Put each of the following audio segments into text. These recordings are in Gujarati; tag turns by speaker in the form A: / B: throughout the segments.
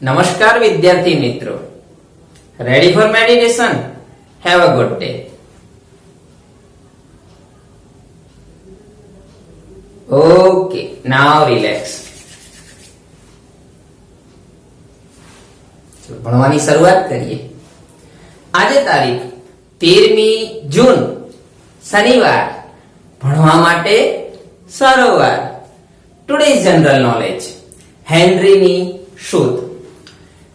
A: નમસ્કાર વિદ્યાર્થી મિત્રો, ready for meditation? Have a good day. Okay, now relax. ભણવાની શરૂઆત કરીએ. આજે તારીખ 13મી જૂન, શનિવાર. ભણવા માટે સરોવર. Today general knowledge. હેનરીની શોધ.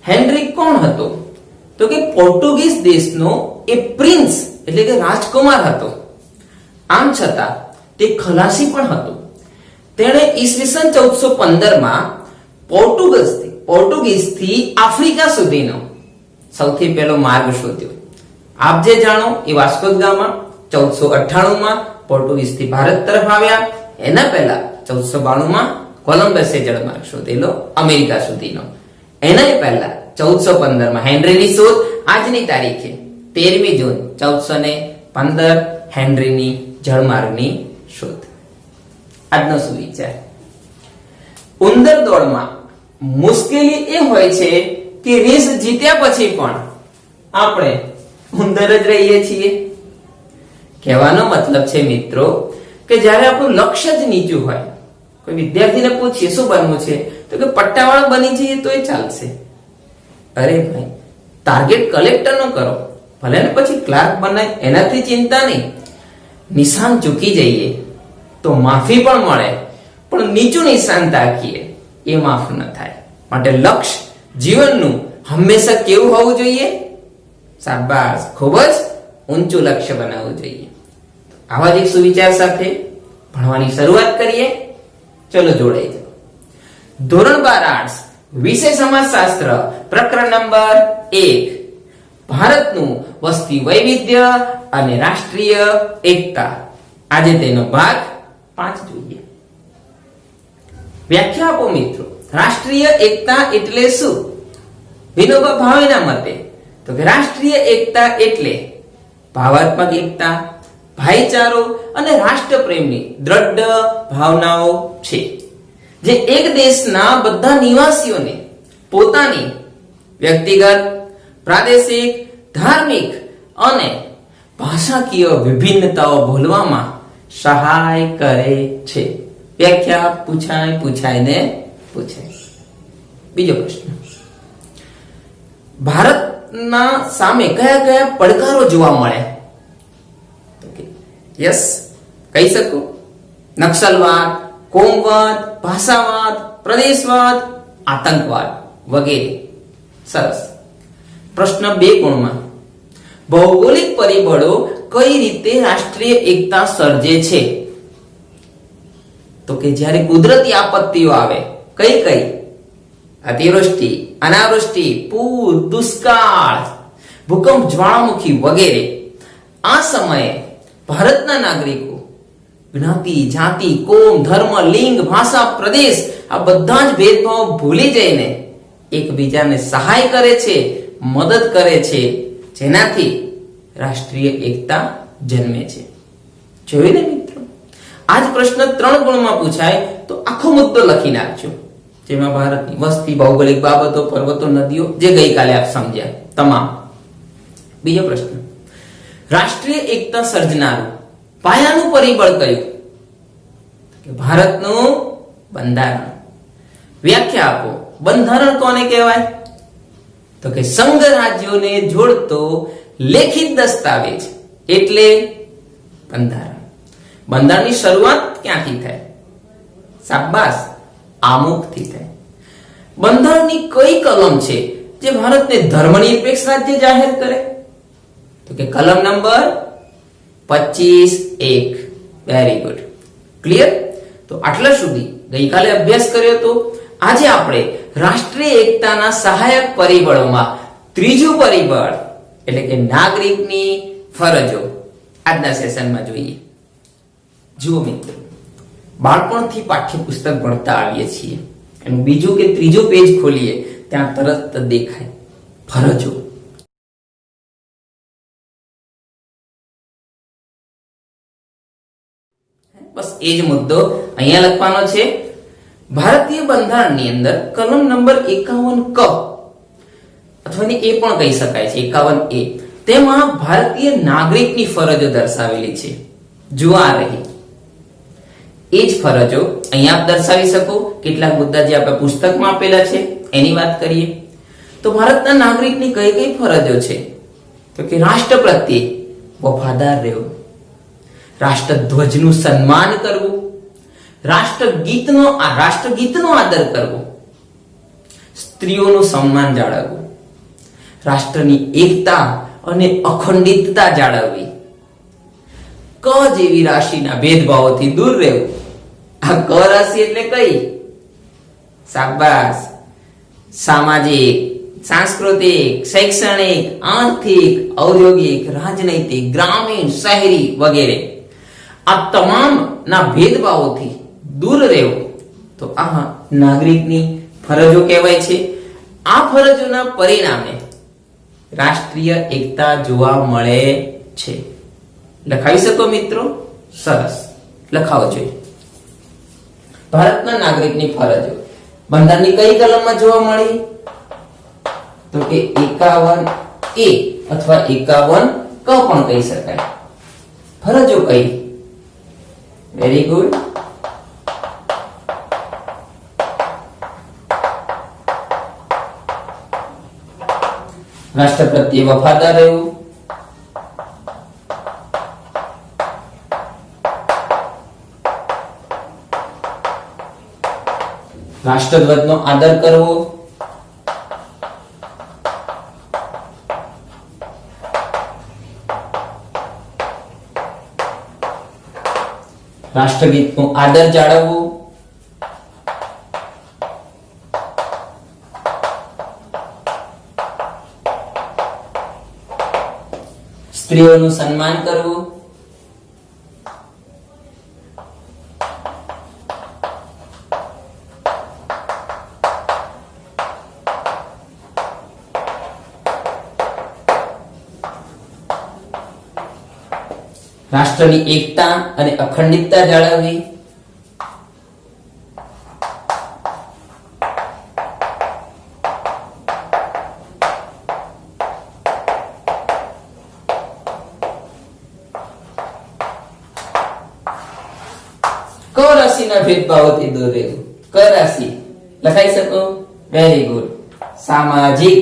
A: હેનરી કોણ હતો? તો કે પોર્ટુગીઝ દેશનો એ પ્રિન્સ એટલે કે રાજકુમાર હતો. આમ છતાં તે ખલાસી પણ હતો. તેણે ઈસવીસન 1415 માં પોર્ટુગીઝથી આફ્રિકા સુધીનો સૌથી પહેલો માર્ગ શોધ્યો. આપ જે જાણો એ વાસ્કો દ ગામા 1498 માં પોર્ટુગીઝથી ભારત તરફ આવ્યા. એના પહેલા 1492 માં કોલંબસે જળમાર્ગ શોધેલો અમેરિકા સુધીનો. એના પહેલા 1415 માં હેનરીની શોધ. આજની તારીખે 13મી જૂન 1415 હેનરીની જળમાર્ગની શોધ. આજનો સુવિચાર. ઉંદર દોડમાં મુશ્કેલી એ હોય છે કે રેસ જીત્યા પછી પણ આપણે ઉંદર જ રહીએ છીએ. કહેવાનો મતલબ છે મિત્રો કે જ્યારે આપણું લક્ષ્ય જ નીચું હોય, કોઈ વિદ્યાર્થીને પૂછીએ શું બનવું છે તો કે પટ્ટાવાળો બની જઈએ તો એ ચાલશે. અરે ભાઈ, ટાર્ગેટ કલેક્ટર નો કરો, ભલે ને પછી ક્લાર્ક બનાય, એનાથી ચિંતા નહીં. નિશાન ચૂકી જઈએ તો માફી પણ મળે, પણ નીચું નિશાન તાકીએ એ માફ ન થાય. માટે લક્ષ્ય જીવનનું હંમેશા કેવું હોવું જોઈએ? શાબાશ, ખૂબ જ ઊંચું લક્ષ્ય બનાવવું જોઈએ. આવા જ એક સુવિચાર સાથે ભણવાની શરૂઆત કરીએ. ચલો જોડાઈ જાઓ. ધોરણ 12 આર્ટ્સ, વિષય સમાજશાસ્ત્ર, પ્રકરણ નંબર 1, ભારતનું વસ્તી વૈવિધ્ય અને રાષ્ટ્રીય એકતા. આજે તેનો ભાગ 5 જોઈએ. વ્યાખ્યા આપો મિત્રો. રાષ્ટ્રીય એકતા એટલે શું? વિનોબા ભાવેના મતે તો કે રાષ્ટ્રીય એકતા એટલે ભાવાત્મક એકતા, ભાઈચારો અને રાષ્ટ્રપ્રેમની દ્રઢ ભાવનાઓ છે, જે એક દેશના બધા નિવાસીઓને પોતાની વ્યક્તિગત, પ્રાદેશિક, ધાર્મિક અને ભાષાકીય વિભિન્નતાઓ ભૂલવામાં સહાય કરે છે. વ્યાખ્યા પૂછાય. બીજો પ્રશ્ન. ભારતના સામે કયા કયા પડકારો જોવા મળે? યસ, કહી શકો. નક્સલવાદ, કોમવાદ, ભાષાવાદ, પ્રદેશવાદ, આતંકવાદ વગેરે. સરસ. પ્રશ્ન 2 ગુણમાં. ભૌગોલિક પરિબળો કઈ રીતે રાષ્ટ્રીય એકતા સર્જે છે? તો કે જ્યારે કુદરતી આપત્તિઓ આવે, કઈ અતિવૃષ્ટિ, અનાવૃષ્ટિ, પૂર, દુષ્કાળ, ભૂકંપ, જ્વાળામુખી વગેરે, આ સમયે ભારતના નાગરિકો જ્ઞાતિ, જાતિ, કોમ, ધર્મ, લિંગ, ભાષા, પ્રદેશ આ બધા જ ભેદભાવ ભૂલી જઈને એકબીજાને સહાય કરે છે, મદદ કરે છે, જેનાથી રાષ્ટ્રીય એકતા જન્મે છે. જોયું ને મિત્રો? આજ પ્રશ્ન 3 ગુણમાં પૂછાય તો આખો મુદ્દો લખી નાખજો, જેમાં ભારતની વસ્તી, ભૌગોલિક બાબતો, પર્વતો, નદીઓ, જે ગઈકાલે આપ સમજ્યા તમામ. બીજો પ્રશ્ન. રાષ્ટ્રીય એકતા સર્જનારું પાયાનું પરિબળ કયું? કે ભારતનું બંધારણ. વ્યાખ્યા આપો. બંધારણ કોને કહેવાય? તો કે સંઘ રાજ્યોને જોડતો લેખિત દસ્તાવેજ એટલે બંધારણ. બંધારણની શરૂઆત ક્યાંથી થાય? શાબાશ, આમુખથી થાય. બંધારણની કઈ કલમ છે જે ભારતને ધર્મનિરપેક્ષ રાજ્ય જાહેર કરે? તો કે કલમ નંબર 25(1). Very good, clear? તો આટલા સુધી ગઈકાલે અભ્યાસ કર્યો તો આજે આપણે રાષ્ટ્રીય એકતાના સહાયક પરિબળોમાં ત્રીજું પરિબળ એટલે કે નાગરિકની ફરજો આજના સેશનમાં જોઈએ. જુઓ મિત્રો, બાળપણથી પાઠ્યપુસ્તક ભણતા આવીએ છીએ, એનું બીજું કે ત્રીજું પેજ ખોલીએ ત્યાં તરત દેખાય ફરજો. બસ એ જ મુદ્દો અહીંયા લખવાનો છે. ભારતીય બંધારણની અંદર કલમ નંબર 51 ક અથવા એ પણ કહી શકાય છે 51A, તેમાં ભારતીય નાગરિકની ફરજો દર્શાવેલી છે. જો આ રહી એ જ ફરજો અહીંયા આપ દર્શાવી શકો. કેટલાક મુદ્દા જે આપણે પુસ્તકમાં આપેલા છે એની વાત કરીએ તો ભારતના નાગરિકની કઈ કઈ ફરજો છે? તો કે રાષ્ટ્ર પ્રત્યે વફાદાર રહેવું, રાષ્ટ્રધ્વજનું સન્માન કરવું, રાષ્ટ્રગીતનો આદર કરવો, સ્ત્રીઓનું સન્માન જાળવવું, રાષ્ટ્રની એકતા અને અખંડિતતા જાળવવી, ક જેવી રાશિના ભેદભાવોથી દૂર રહેવું. આ ક રાશિ એટલે કઈ? શાબાશ! સામાજિક, સાંસ્કૃતિક, શૈક્ષણિક, આર્થિક, ઔદ્યોગિક, રાજનૈતિક, ગ્રામીણ, શહેરી વગેરે આ તમામ ના ભેદભાવોથી દૂર રહેવું. તો આ નાગરિકની ફરજો કહેવાય છે. આ ફરજોના પરિણામે રાષ્ટ્રીય એકતા જોવા મળે છે. લખાવી શકો મિત્રો? સરસ, લખાવો જોઈએ. ભારતના નાગરિકની ફરજો બંધારણની કઈ કલમમાં જોવા મળી? તો કે 51A અથવા 51K પણ કહી શકાય. ફરજો કઈ? Very good. રાષ્ટ્ર પ્રત્યે વફાદાર રહેવું, રાષ્ટ્રધ્વજનો આદર કરવો, રાષ્ટ્રગીતનો આદર જાળવવો, સ્ત્રીઓનું સન્માન કરવું, રાષ્ટ્રની એકતા અને અખંડિતતા જાળવવી, ક રાશિના ભેદભાવોથી દૂર રહેવું. ક રાશિ લખાઈ શકો? Very good. સામાજિક,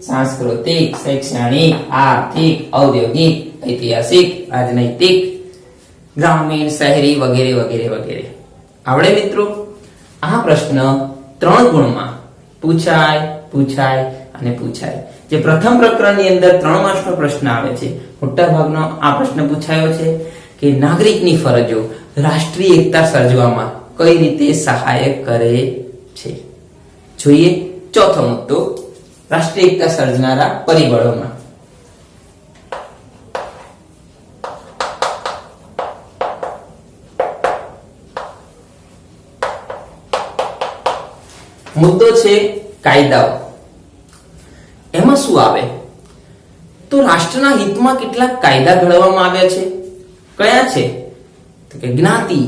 A: સાંસ્કૃતિક, શૈક્ષણિક, આર્થિક, ઔદ્યોગિક, ઐતિહાસિક, રાજનૈતિક, ગ્રામીણ, શહેરી વગેરે વગેરે વગેરે. આવડે મિત્રો? આ પ્રશ્ન 3 ગુણમાં પૂછાય અને પૂછાય. જે પ્રથમ પ્રકરણની અંદર 3 માર્ક્સનો પ્રશ્ન આવે છે, મોટા ભાગનો આ પ્રશ્ન પૂછાયો છે કે નાગરિકની ફરજો રાષ્ટ્રીય એકતા સર્જવામાં કઈ રીતે સહાયક કરે છે. જોઈએ ચોથો મુદ્દો, રાષ્ટ્રીય એકતા સર્જનારા પરિબળોમાં. મુદ્દો છે કાયદાઓ. એમાં શું આવે? તો રાષ્ટ્રના હિતમાં કેટલાક કાયદા ઘડવામાં આવ્યા છે. કયા છે? તો કે જ્ઞાતિ,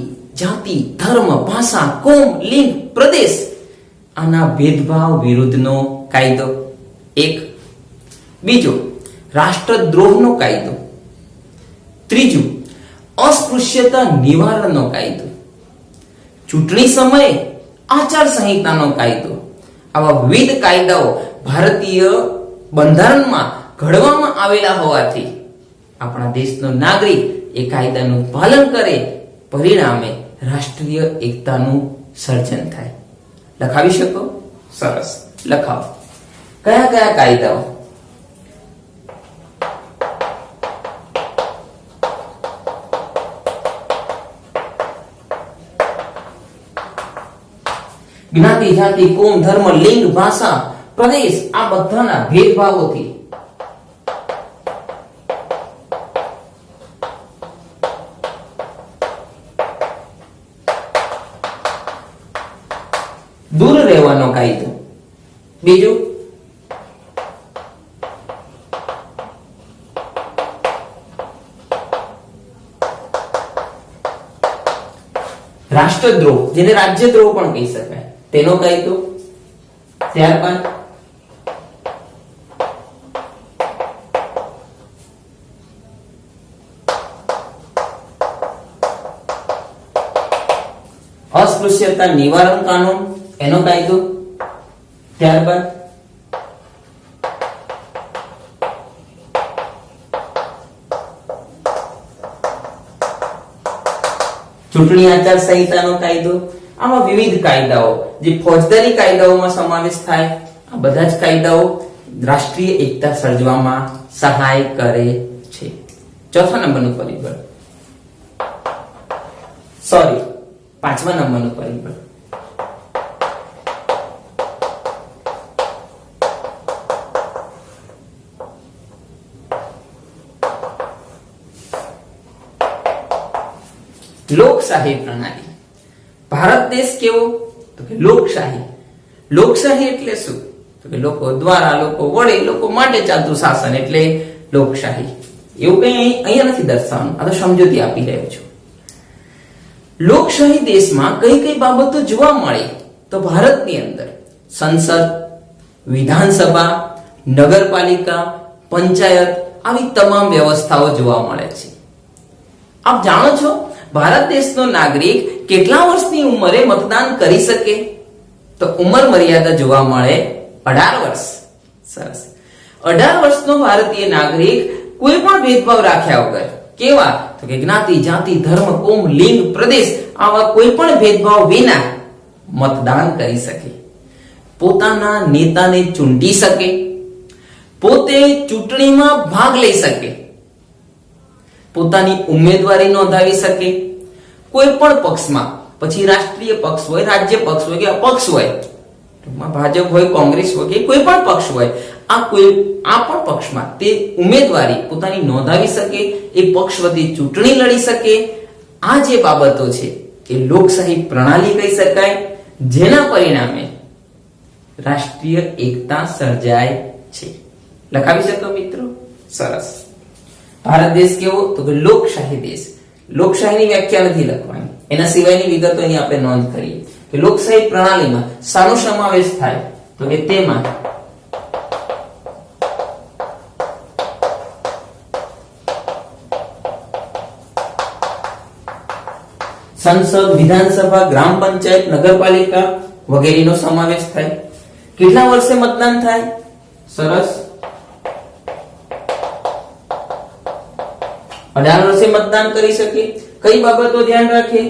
A: જાતિ, ધર્મ, ભાષા, કોમ, લિંગ, પ્રદેશ આના ભેદભાવ વિરુદ્ધનો કાયદો એક. બીજો રાષ્ટ્રદ્રોહનો કાયદો. ત્રીજું અસ્પૃશ્યતા નિવારણનો કાયદો. ચૂંટણી સમયે આચાર સંહિતાનો કાયદો. આવા વિવિધ કાયદાઓ ભારતીય બંધારણમાં ઘડવામાં આવેલા હોવાથી આપણા દેશનો નાગરિક એ કાયદાનું પાલન કરે, પરિણામે રાષ્ટ્રીય એકતાનું સર્જન થાય. લખાવી શકો? સરસ, લખાવો. કયા કયા કાયદાઓ? જ્ઞાતિ, જાતિ, કોમ, ધર્મ, લિંગ, ભાષા, પ્રદેશ આ બધાના ભેદભાવોથી દૂર રહેવાનો કાયદો. બીજું રાષ્ટ્રદ્રોહ, જેને રાજ્યદ્રોહ પણ કહી શકાય, તેનો કાયદો. ત્યારબાદ અસ્પૃશ્યતા નિવારણ કાનૂન એનો કાયદો, ત્યારબાદ ચૂંટણી આચાર સંહિતાનો કાયદો. આમાં વિવિધ કાયદાઓ જે ફોજદારી કાયદાઓમાં સમાવેશ થાય, આ બધા જ કાયદાઓ રાષ્ટ્રીય એકતા સર્જવામાં સહાય કરે છે. ચોથા નંબરનું પરિબળ, સોરી 5મા નંબરનું પરિબળ, લોકશાહી પ્રણાલી. ભારત દેશ કેવો? તો કે લોકશાહી. લોકશાહી એટલે શું? તો કે લોકો દ્વારા, લોકો વડે, લોકો માટે ચાલતું શાસન એટલે લોકશાહી. એવું કઈ અહીંયા નથી દર્શાવવાનું, આ તો સમજૂતી આપી રહ્યો છું. લોકશાહી દેશમાં કઈ કઈ બાબતો જોવા મળે? તો ભારતની અંદર સંસદ, વિધાનસભા, નગરપાલિકા, પંચાયત આવી તમામ વ્યવસ્થાઓ જોવા મળે છે. આપ જાણો છો ભારત દેશનો નાગરિક કેટલા વર્ષની ઉંમરે મતદાન કરી શકે? તો ઉંમર મર્યાદા જોવા મળે 18 વર્ષ. સરસ. 18 વર્ષનો ભારતીય નાગરિક કોઈ પણ ભેદભાવ રાખ્યા વગર, કેવા? તો કે જ્ઞાતિ, જાતિ, ધર્મ, કોમ, લિંગ, પ્રદેશ આવા કોઈ પણ ભેદભાવ વિના મતદાન કરી શકે, પોતાના નેતાને ચૂંટી શકે, પોતે ચૂંટણીમાં ભાગ લઈ શકે, પોતાની ઉમેદવારી નોંધાવી શકે, કોઈ પણ પક્ષમાં, પછી રાષ્ટ્રીય પક્ષ હોય, રાજ્ય પક્ષ હોય કે અપક્ષ હોય, ભાજપ હોય, કોંગ્રેસ હોય કે કોઈ પણ પક્ષ હોય, આ પણ પક્ષમાં તે ઉમેદવારી પોતાની નોંધાવી શકે, એ પક્ષ વતી ચૂંટણી લડી શકે. આ જે બાબતો છે એ લોકશાહી પ્રણાલી કહી શકાય, જેના પરિણામે રાષ્ટ્રીય એકતા સર્જાય છે. લખાવી શકો મિત્રો? સરસ. ભારત દેશ કેવો? તો કે લોકશાહી દેશ. લોકશાહીની વ્યાખ્યા નથી લખવાની, એના સિવાયની વિગતો અહીં આપણે નોંધ કરીએ કે લોકશાહી પ્રણાલીમાં શાનો સમાવેશ થાય? તો કે તેમાં સંસદ, વિધાનસભા, ગ્રામ પંચાયત, નગરપાલિકા વગેરેનો સમાવેશ થાય. કેટલા વર્ષે મતદાન થાય? સરસ. 18 વર્ષે મતદાન કરી શકે. કઈ બાબતો ધ્યાન રાખે?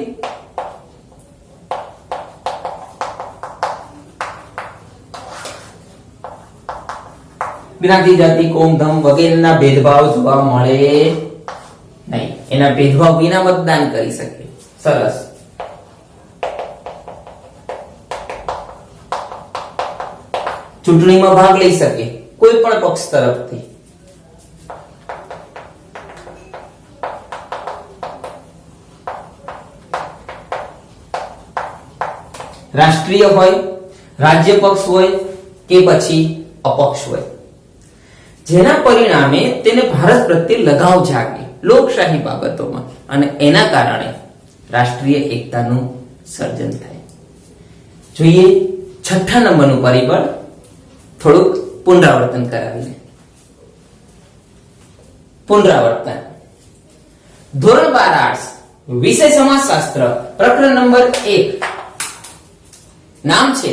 A: જ્ઞાતિ, જાતિ, કોમ, ધર્મ વગેરેના ભેદભાવ જોવા મળે નહીં. એના ભેદભાવ વિના મતદાન કરી શકે. સરસ. ચૂંટણીમાં ભાગ લઈ શકે કોઈ પણ પક્ષ તરફથી. રાષ્ટ્રીય હોય, રાજ્ય પક્ષ હોય કે પછી અપક્ષ હોય, જેના પરિણામે તેને ભારત પ્રત્યે લગાવ જાગે લોકશાહી બાબતોમાં, અને એના કારણે રાષ્ટ્રીય એકતાનું સર્જન થાય. જોઈએ 6થા નંબરનું પરિબળ, થોડુંક પુનરાવર્તન કરાવીને. પુનરાવર્તન. ધોરણ 12 આર્ટ્સ, વિષય સમાજશાસ્ત્ર, પ્રકરણ નંબર 1. નામ છે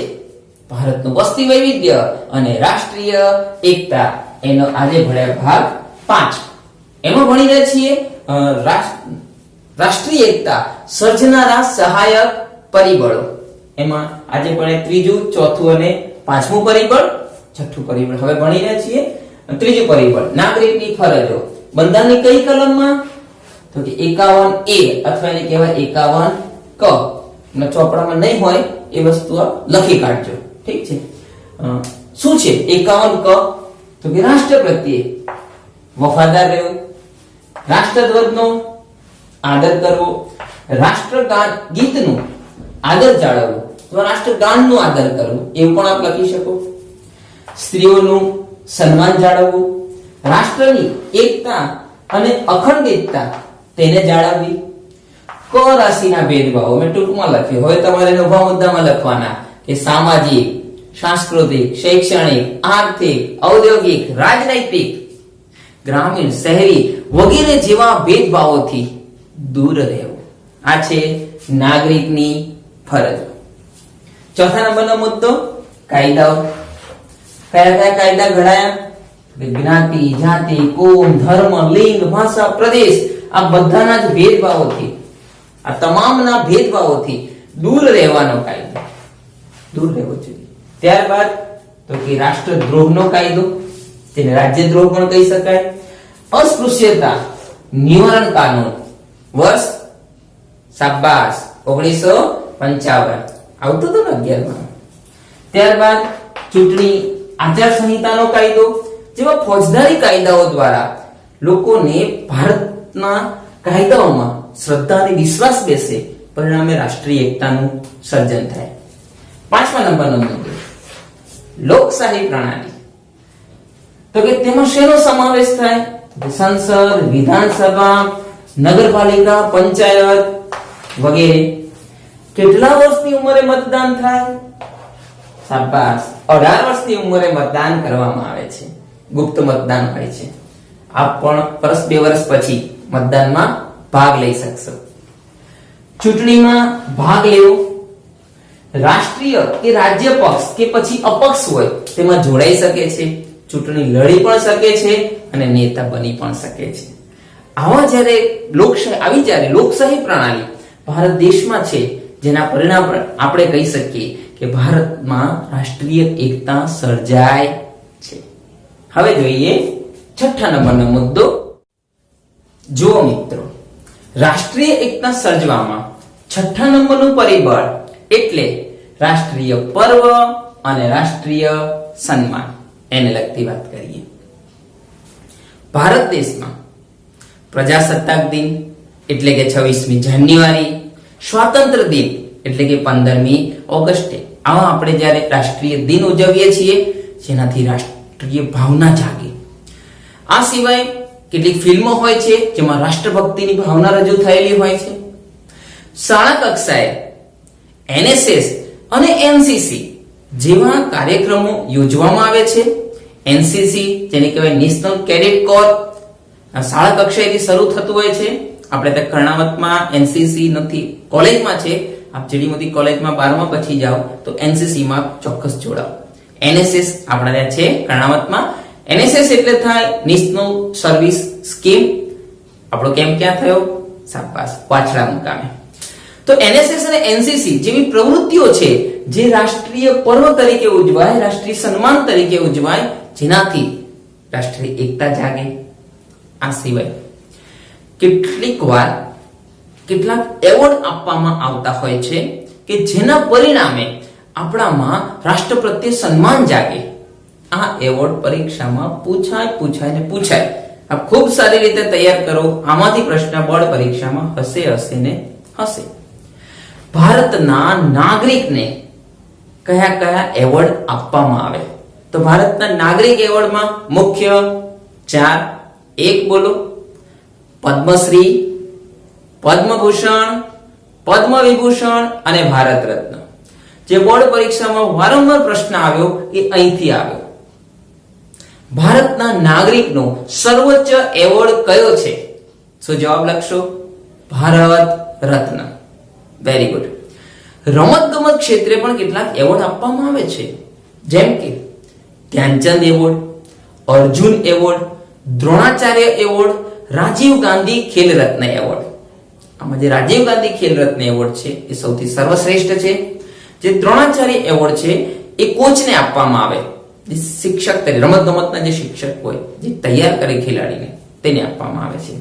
A: ભારતનું વસ્તી વૈવિધ્ય અને રાષ્ટ્રીય એકતા. એનો આજે ભણ્યા ભાગ 5. એમાં ભણી રહ્યા છીએ રાષ્ટ્રીય એકતા સર્જનારા સહાયક પરિબળો. એમાં આજે ભણે 3જું, 4થું અને 5મું પરિબળ, 6થું પરિબળ હવે ભણી રહ્યા છીએ. 3જું પરિબળ, નાગરિકની ફરજો. બંધારણની કઈ કલમમાં? તો કે 51A અથવા એને કહેવાય 51K. ચોપડામાં નહીં હોય એ વસ્તુ લખી કાઢજો, ઠીક છે? શું છે 51K? તો કે રાષ્ટ્ર પ્રત્યે વફાદાર રહેવું, રાષ્ટ્રધ્વજનો આદર કરવો, રાષ્ટ્રગાન ગીતનું આદર જાળવવું, તો રાષ્ટ્રગાનનું આદર કરવું એવું પણ આપ લખી શકો. સ્ત્રીઓનું સન્માન જાળવવું, રાષ્ટ્રની એકતા અને અખંડિતતા તેને જાળવવી. ક રાશિના ભેદભાવ મેં ટૂંકમાં લખ્યો, હવે તમારે નવા મુદ્દામાં લખવાના કે સામાજિક, સાંસ્કૃતિક, શૈક્ષણિક, આર્થિક, ઔદ્યોગિક, રાજનૈતિક, ગ્રામીણ, શહેરી વગેરે જેવા ભેદભાવોથી દૂર રહેવું. આ છે નાગરિકની ફરજો. ચોથા નંબરનો મુદ્દો કાયદાઓ. કયા કયા કાયદા ઘડાયા? જ્ઞાતિ, જાતિ, કોમ, ધર્મ, લિંગ, ભાષા, પ્રદેશ આ બધાના જ ભેદભાવોથી, આ તમામના ભેદભાવોથી દૂર રહેવાનો કાયદો, દૂર રહેવો જોઈએ. ત્યારબાદ તો કે રાષ્ટ્રદ્રોહનો કાયદો, તેને રાજ્યદ્રોહ પણ કહી શકાય. અસ્પૃશ્યતા નિવારણ કાનૂન વર્ષ શાબાશ 1955 આવતો હતો ને 11માં. ત્યારબાદ ચૂંટણી આચાર સંહિતાનો કાયદો જેવા ફોજદારી કાયદાઓ દ્વારા લોકોને ભારતના કાયદાઓમાં શ્રદ્ધા અને વિશ્વાસ બેસે, પરિણામે રાષ્ટ્રીય એકતાનું સર્જન થાય. પાંચમા નંબરનો મુદ્દો લોકશાહી પ્રણાલી. તો કે તેમાં શેનો સમાવેશ થાય? સંસદ, વિધાનસભા, નગરપાલિકા, પંચાયત વગેરે. કેટલા વર્ષની ઉંમરે મતદાન થાય? શાબાશ 18 વર્ષની ઉંમરે મતદાન કરવામાં આવે છે. ગુપ્ત મતદાન હોય છે. આપ પણ વર્ષ 2 વર્ષ પછી મતદાનમાં ભાગ લઈ શકશો. ચૂંટણીમાં ભાગ લેવો, રાષ્ટ્રીય કે રાજ્ય પક્ષ કે પછી અપક્ષ હોય તેમાં જોડાઈ શકે છે, ચૂંટણી લડી પણ શકે છે અને નેતા બની પણ શકે છે. જ્યારે લોકશાહી પ્રણાલી ભારત દેશમાં છે, જેના પરિણામ આપણે કહી શકીએ કે ભારતમાં રાષ્ટ્રીય એકતા સર્જાય છે. હવે જોઈએ છઠ્ઠા નંબરનો મુદ્દો. જુઓ મિત્રો, રાષ્ટ્રીય એકતા સર્જવામાં છઠ્ઠા નંબરનું પરિબળ એટલે રાષ્ટ્રીય પર્વ અને રાષ્ટ્રીય સન્માન. એને લગતી વાત કરીએ. ભારત દેશમાં પ્રજાસત્તાક દિન એટલે કે 26મી જાન્યુઆરી, સ્વાતંત્ર્ય દિન એટલે કે 15મી ઓગસ્ટે આવા આપણે જ્યારે રાષ્ટ્રીય દિન ઉજવીએ છીએ, જેનાથી રાષ્ટ્રીય ભાવના જાગે. આ સિવાય કેટલીક ફિલ્મો હોય છે જેમાં રાષ્ટ્રભક્તિની ભાવના રજૂ થયેલી હોય છે. શાળા કક્ષાએ NSS અને NCC જેવા કાર્યક્રમો યોજવામાં આવે છે. NCC જેને કહેવાય નેશનલ કેડેટ કોર, શાળા કક્ષાએથી શરૂ થતું હોય છે. આપણે ત્યાં કર્ણાવતમાં NCC નથી, કોલેજમાં છે. આપ જેડી મોટી કોલેજમાં 12મા પછી જાઓ તો NCC માં ચોક્કસ જોડાઓ. NSS આપણા ત્યાં છે કર્ણાવતમાં. NSS એટલે થાય નેશનલ સર્વિસ સ્કીમ. આપણો કેમ્પ ક્યાં થયો? શાબાશ વાછડા મુકામે. તો NSS અને NCC જેવી પ્રવૃત્તિઓ છે જે રાષ્ટ્રીય પર્વ તરીકે ઉજવાય, રાષ્ટ્રીય સન્માન તરીકે ઉજવાય, જેનાથી રાષ્ટ્રીય એકતા જાગે. આ સિવાય કેટલાક એવોર્ડ આપવામાં આવતા હોય છે કે જેના પરિણામે આપણામાં રાષ્ટ્ર પ્રત્યે સન્માન જાગે. આ એવોર્ડ પરીક્ષામાં પૂછાય. આપ ખૂબ સારી રીતે તૈયાર કરો. આમાંથી પ્રશ્ન બોર્ડ પરીક્ષામાં હશે ને હશે. ભારતના નાગરિકને કયા એવોર્ડ આપવામાં આવે? તો ભારતના નાગરિક એવોર્ડમાં મુખ્ય 4, એક બોલો. પદ્મશ્રી, પદ્મભૂષણ, પદ્મવિભૂષણ અને ભારત રત્ન. જે બોર્ડ પરીક્ષામાં વારંવાર પ્રશ્ન આવ્યો એ અહીંથી આવ્યો. ભારતના નાગરિકનો સર્વોચ્ચ એવોર્ડ કયો છે? શું જવાબ લખશો? ભારત રત્ન. Very good. રમતગમત ક્ષેત્રે પણ કેટલાક એવોર્ડ આપવામાં આવે છે, જેમ કે Dhyanchand award, Arjun award, Dronacharya award, Rajiv Gandhi Khel Ratna award. આમાં જે રાજીવ ગાંધી ખેલ રત્ન એવોર્ડ છે એ સૌથી સર્વશ્રેષ્ઠ છે. જે દ્રોણાચાર્ય એવોર્ડ છે એ કોચને આપવામાં આવે, જે શિક્ષક તરીકે રમતગમતના જે શિક્ષક હોય, જે તૈયાર કરે ખેલાડીને, તેને આપવામાં આવે છે.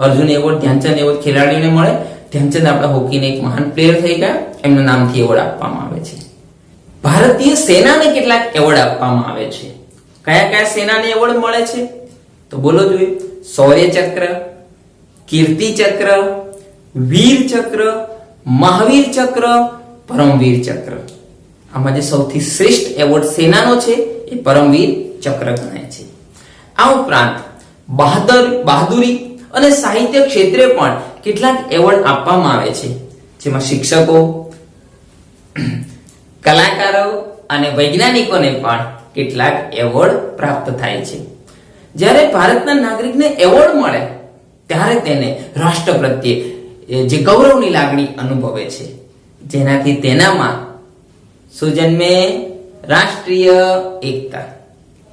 A: અર્જુન એવોર્ડ, ધ્યાનચંદ એવોર્ડ ખેલાડીને મળે. ધ્યાનચંદ આપણા હોકીના એક મહાન પ્લેયર થઈ ગયા, એમના નામથી એવોર્ડ આપવામાં આવે છે. ભારતીય સેનાને કેટલાક એવોર્ડ આપવામાં આવે છે. કયા સેનાને એવોર્ડ મળે છે? તો બોલો જોઈએ. શૌર્ય ચક્ર, કીર્તિ ચક્ર, વીર ચક્ર, મહાવીર ચક્ર, પરમવીર ચક્ર. આમાં જે સૌથી શ્રેષ્ઠ એવોર્ડ સેનાનો છે એ પરમવીર ચક્ર ગણાય છે. આ ઉપરાંત બહાદુરી અને સાહિત્ય ક્ષેત્રે પણ કેટલાક એવોર્ડ આપવામાં આવે છે, જેમાં શિક્ષકો, કલાકારો અને વૈજ્ઞાનિકોને પણ કેટલાક એવોર્ડ પ્રાપ્ત થાય છે. જ્યારે ભારતના નાગરિકને એવોર્ડ મળે ત્યારે તેને રાષ્ટ્ર પ્રત્યે જે ગૌરવની લાગણી અનુભવે છે, જેનાથી તેનામાં શું જન્મે? રાષ્ટ્રીય એકતા.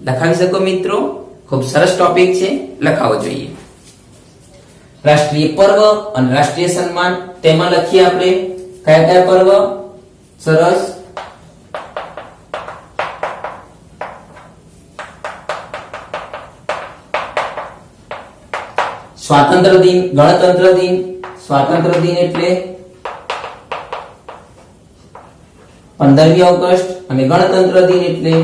A: લખાવી શકો મિત્રો? ખૂબ સરસ ટોપિક છે, લખાવો જોઈએ. રાષ્ટ્રીય પર્વ અને રાષ્ટ્રીય સન્માન, તેમાં લખીએ આપણે કયા કયા પર્વ. સરસ. સ્વાતંત્ર્ય દિન, ગણતંત્ર દિન. સ્વાતંત્ર્ય દિન એટલે 15મી ઓગસ્ટ અને ગણતંત્ર દિન એટલે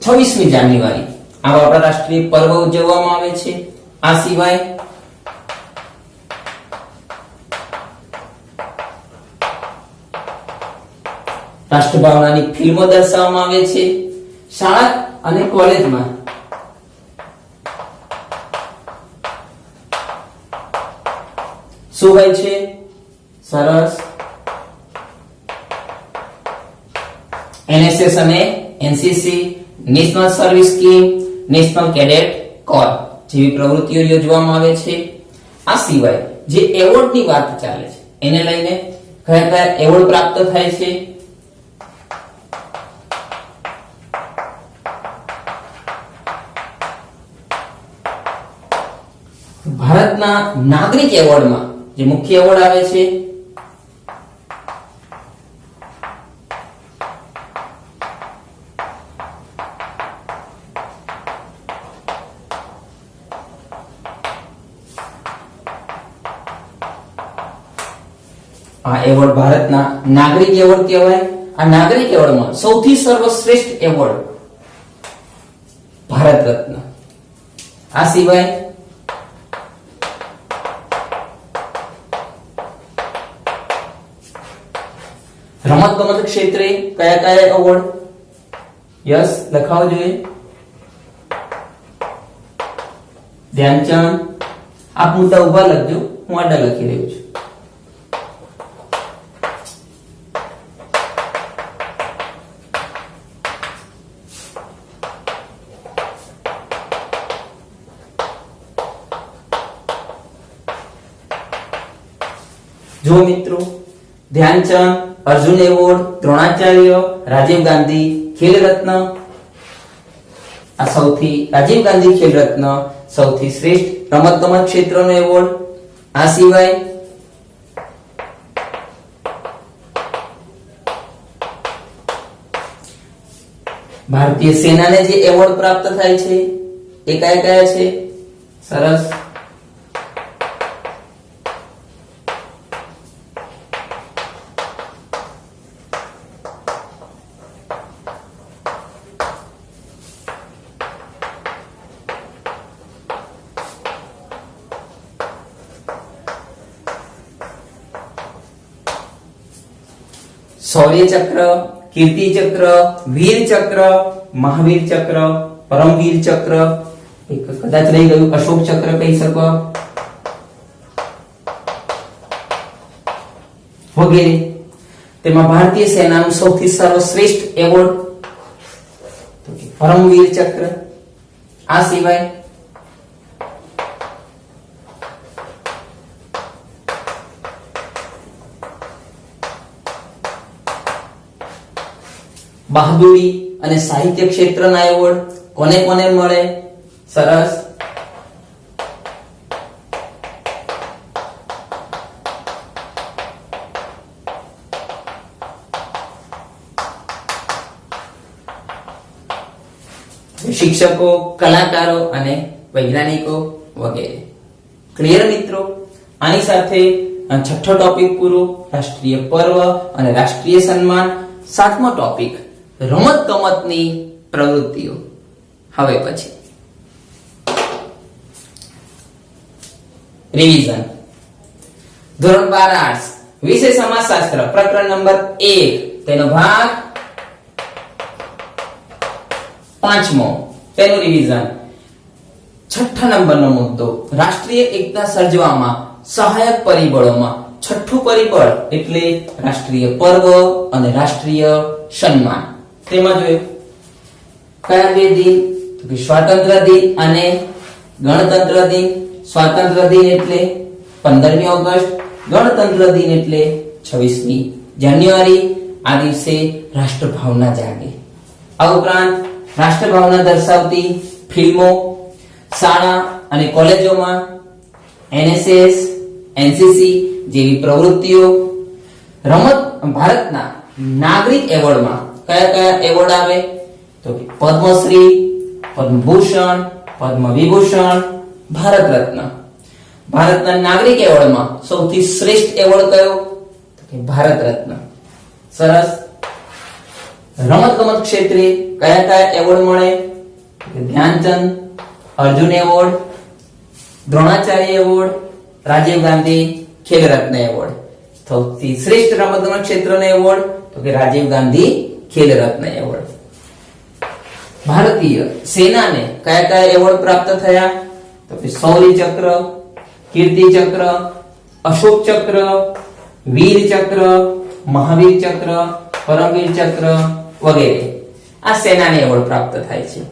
A: 26મી જાન્યુઆરી. આવા આપણા રાષ્ટ્રીય પર્વ ઉજવવામાં આવે છે. આ સિવાય રાષ્ટ્રભાવનાની ફિલ્મો દર્શાવવામાં આવે છે શાળા અને કોલેજમાં. શું હોય છે? સરસ. NSS અને NCC, national service scheme, national cadet core જેવી પ્રવૃત્તિઓ યોજવામાં આવે છે. આ સિવાય જે એવોર્ડની વાત ચાલે છે એને લઈને કયા કયા એવોર્ડ પ્રાપ્ત થાય છે? ભારતના નાગરિક એવોર્ડમાં જે મુખ્ય એવોર્ડ આવે છે આ એવોર્ડ ભારતના નાગરિક એવોર્ડ કહેવાય. આ નાગરિક એવોર્ડમાં સૌથી સર્વશ્રેષ્ઠ એવોર્ડ ભારત રત્ન. આ સિવાય રમત ગમત ક્ષેત્રે કયા કયા એવોર્ડ? યસ, લખાવો જોઈએ. ધ્યાનચંદ. આપ મુદ્દા ઉભા લખજો, હું આડા લખી રહ્યો છું. જો મિત્રો, ધ્યાનચંદ, અર્જુન એવોર્ડ, દ્રોણાચાર્ય, રાજીવ ગાંધી ખેલ રત્ન, આ સૌથી રાજીવ ગાંધી ખેલ રત્ન સૌથી શ્રેષ્ઠ રમત ગમત ક્ષેત્રનો એવોર્ડ. આ સિવાય ભારતીય સેનાને જે એવોર્ડ પ્રાપ્ત થાય છે એ કયા કયા છે? સરસ. શૌર્ય ચક્ર, કીર્તિ ચક્ર, વીર ચક્ર, મહાવીર ચક્ર, પરમવીર ચક્ર, એક કદાચ રહી ગયું અશોક ચક્ર કહી શકો, વગેરે. તેમાં ભારતીય સેનાનું સૌથી સર્વશ્રેષ્ઠ એવોર્ડ પરમવીર ચક્ર. આ સિવાય બહાદુરી અને સાહિત્ય ક્ષેત્રના એવોર્ડ કોને કોને મળે? સરસ. શિક્ષકો, કલાકારો અને વૈજ્ઞાનિકો વગેરે. ક્લિયર મિત્રો? આની સાથે છઠ્ઠો ટોપિક પૂરો, રાષ્ટ્રીય પર્વ અને રાષ્ટ્રીય સન્માન. સાતમો ટોપિક રમત ગમતની પ્રવૃત્તિઓ. હવે પછી રિવિઝન. ધોરણ 12 આર્ટ્સ, વિષય સમાજશાસ્ત્ર, પ્રકરણ નંબર 1, તેનો ભાગ 5મો, તેનું રિવિઝન. છઠ્ઠા નંબરનો મુદ્દો, રાષ્ટ્રીય એકતા સર્જવામાં સહાયક પરિબળોમાં છઠ્ઠું પરિબળ એટલે રાષ્ટ્રીય પર્વ અને રાષ્ટ્રીય સન્માન. તેમાં જોઈએ કયા બે દિન? તો કે સ્વાતંત્ર્ય દિન અને ગણતંત્ર દિન. સ્વાતંત્ર્ય દિન એટલે 15મી ઓગસ્ટ ગણતંત્ર દિન એટલે 26મી જાન્યુઆરી. આ દિવસે રાષ્ટ્રભાવના જાગે. આ ઉપરાંત રાષ્ટ્રભાવના દર્શાવતી ફિલ્મો શાળા અને કોલેજોમાં NSS, NCC જેવી પ્રવૃત્તિઓ, રમત ભારતના નાગરિક એવોર્ડમાં કયા કયા એવોર્ડ આવે તો કે પદ્મશ્રી, પદ્મભૂષણ, પદ્મવિભૂષણ, ભારત રત્ન. ભારતના નાગરિક એવોર્ડમાં સૌથી શ્રેષ્ઠ એવોર્ડ કયો તો કે ભારત રત્ન. સરસ. રમતગમત ક્ષેત્રે કયા કયા એવોર્ડ મળે Dhyan Chand, Arjun award, Dronacharya award, Rajiv Gandhi Khel Ratna award. સૌથી શ્રેષ્ઠ રમતગમત ક્ષેત્રનો એવોર્ડ તો કે રાજીવ ગાંધી ખેલ રત્ન એવોર્ડ. ભારતીય સેનાને કયા કયા એવોર્ડ પ્રાપ્ત થયા તો કે શૌર્ય ચક્ર, કીર્તિ ચક્ર, અશોક ચક્ર, વીર ચક્ર, મહાવીર ચક્ર, પરમવીર ચક્ર વગેરે. આ સેનાને એવોર્ડ પ્રાપ્ત થાય છે.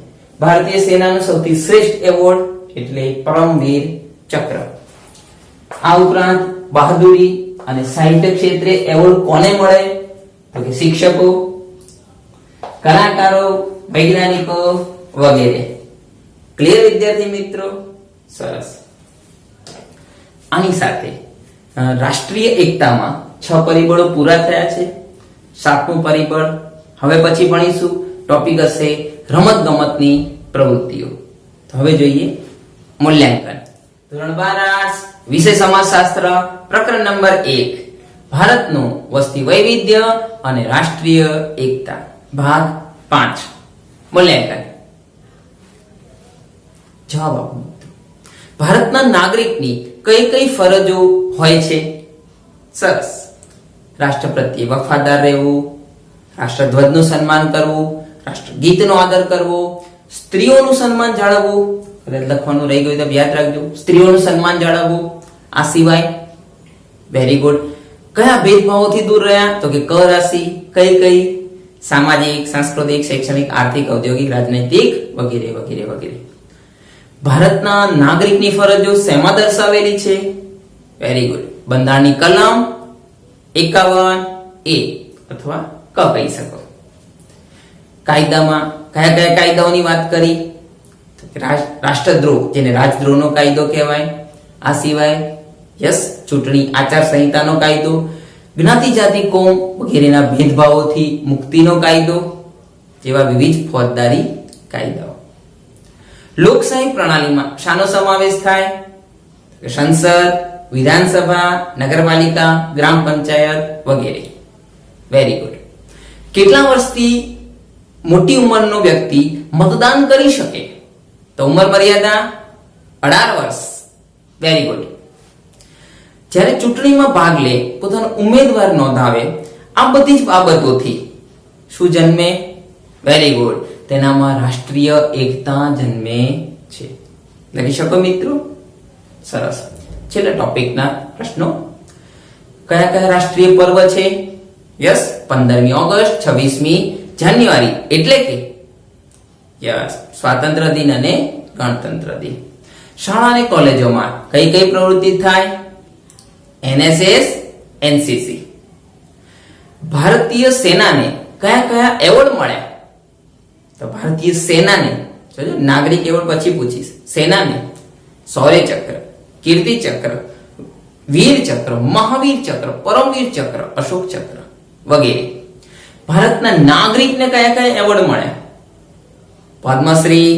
A: ભારતીય સેનાનો સૌથી શ્રેષ્ઠ એવોર્ડ એટલે પરમવીર ચક્ર. આ ઉપરાંત બહાદુરી અને સાહિત્ય ક્ષેત્રે એવોર્ડ કોને મળે તો કે શિક્ષકો, કલાકારો, વૈજ્ઞાનિકો વગેરે. ક્લિયર વિદ્યાર્થી મિત્રો? સરસ. આની સાથે રાષ્ટ્રીય એકતામાં 6 પરિબળો પૂરા થયા છે. 7મું પરિબળ હવે પછી ભણીશું. ટોપિક હશે રમત ગમતની પ્રવૃત્તિઓ. તો હવે જોઈએ મૂલ્યાંકન. ધોરણ 12 આર્ટ્સ, વિષય સમાજશાસ્ત્ર, પ્રકરણ નંબર 1 ભારતનું વસ્તી વૈવિધ્ય અને રાષ્ટ્રીય એકતા, ભાગ 5. મૂલ્યાંકન. જવાબ આપો. ભારતના નાગરિકની કઈ કઈ ફરજો હોય છે? સરસ. રાષ્ટ્ર પ્રત્યે વફાદાર રહેવું, રાષ્ટ્રધ્વજનું સન્માન કરવું, રાષ્ટ્રગીતનો આદર કરવો, સ્ત્રીઓનું સન્માન જાળવવું. લખવાનું રહી ગયું તો યાદ રાખજો. સ્ત્રીઓનું સન્માન જાળવવું. આ સિવાય વેરી ગુડ. કયા ભેદભાવોથી દૂર રહ્યા તો કે ક રાશિ. કઈ કઈ? સામાજિક, સાંસ્કૃતિક, શૈક્ષણિક, આર્થિક, ઔદ્યોગિક, રાજનૈતિક વગેરે વગેરે વગેરે. ભારતના નાગરિકની ફરજો શેમાં દર્શાવેલી છે? Very good. બંધારણની કલમ 51A અથવા ક કહી શકો. કાયદામાં કયા કયા કાયદાઓની વાત કરી? રાષ્ટ્રદ્રોહ જેને રાજદ્રોહનો કાયદો કહેવાય. આ સિવાય યસ ચૂંટણી આચાર સંહિતાનો કાયદો, જ્ઞાતિ જાતિ કોમ વગેરેના ભેદભાવોથી મુક્તિનો કાયદો જેવા વિવિધ ફોજદારી કાયદાઓ. લોકશાહી પ્રણાલીમાં શાનો સમાવેશ થાય? સંસદ, વિધાનસભા, નગરપાલિકા, ગ્રામ પંચાયત વગેરે. Very good. કેટલા વર્ષથી મોટી ઉંમરનો વ્યક્તિ મતદાન કરી શકે? તો ઉંમર મર્યાદા 18 વર્ષ. Very good. જ્યારે ચૂંટણીમાં ભાગ લે, પોતાનો ઉમેદવાર નોંધાવે, આ બધી જ બાબતોથી શું જન્મે? Very good. તેનામાં રાષ્ટ્રીય એકતા જન્મે છે. લખી શકો મિત્રો? સરસ. છેલ્લા ટોપિકના પ્રશ્નો. કયા કયા રાષ્ટ્રીય પર્વ છે? યસ 15મી ઓગસ્ટ, 26મી જાન્યુઆરી એટલે કે યસ સ્વાતંત્ર્ય દિન અને ગણતંત્ર દિન. શાળા અને કોલેજોમાં કઈ કઈ પ્રવૃત્તિ થાય? NSS, NCC. ભારતીય સેનાને કયા કયા એવોર્ડ મળ્યા? તો ભારતીય સેનાને નાગરિક એવોર્ડ પછી પૂછીશ. સેનાને શૌર્ય ચક્ર, કીર્તિ ચક્ર, વીર ચક્ર, મહાવીર ચક્ર, પરમવીર ચક્ર, અશોક ચક્ર વગેરે. ભારતના નાગરિકને કયા કયા એવોર્ડ મળ્યા? પદ્મશ્રી,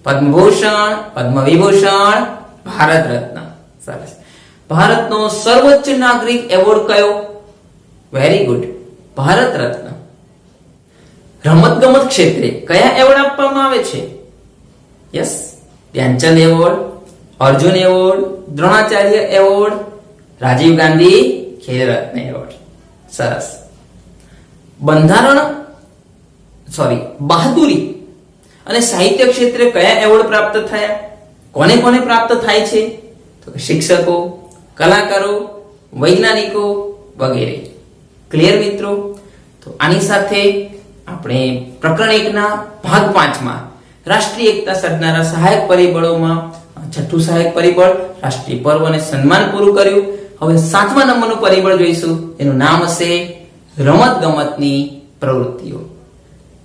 A: પદ્મભૂષણ, પદ્મવિભૂષણ, ભારત રત્ન. સરસ. ભારતનો સર્વોચ્ચ નાગરિક એવોર્ડ કયો? Very good, Bharat Ratna. રમતગમત ક્ષેત્રે કયા એવોર્ડ આપવામાં આવે છે? Yes Dhyanchand award, Arjun award, Dronacharya award, Rajiv Gandhi Khel Ratna award. સરસ. બહાદુરી અને સાહિત્ય ક્ષેત્રે કયા એવોર્ડ પ્રાપ્ત થયા? કોને કોને પ્રાપ્ત થાય છે? તો શિક્ષકો, કલાકારો, વૈજ્ઞાનિકો વગેરે. ક્લિયર મિત્રો? તો આની સાથે આપણે પ્રકરણ 1 ના ભાગ 5 માં રાષ્ટ્રીય એકતા સર્જનારા સહાયક પરિબળોમાં છઠ્ઠું સહાયક પરિબળ રાષ્ટ્રીય પર્વ અને સન્માન પૂરું કર્યું. હવે 7મા નંબરનું પરિબળ જોઈશું, એનું નામ હશે રમત ગમતની પ્રવૃત્તિઓ.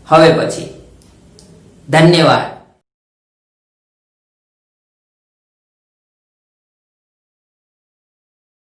A: હવે પછી ધન્યવાદ.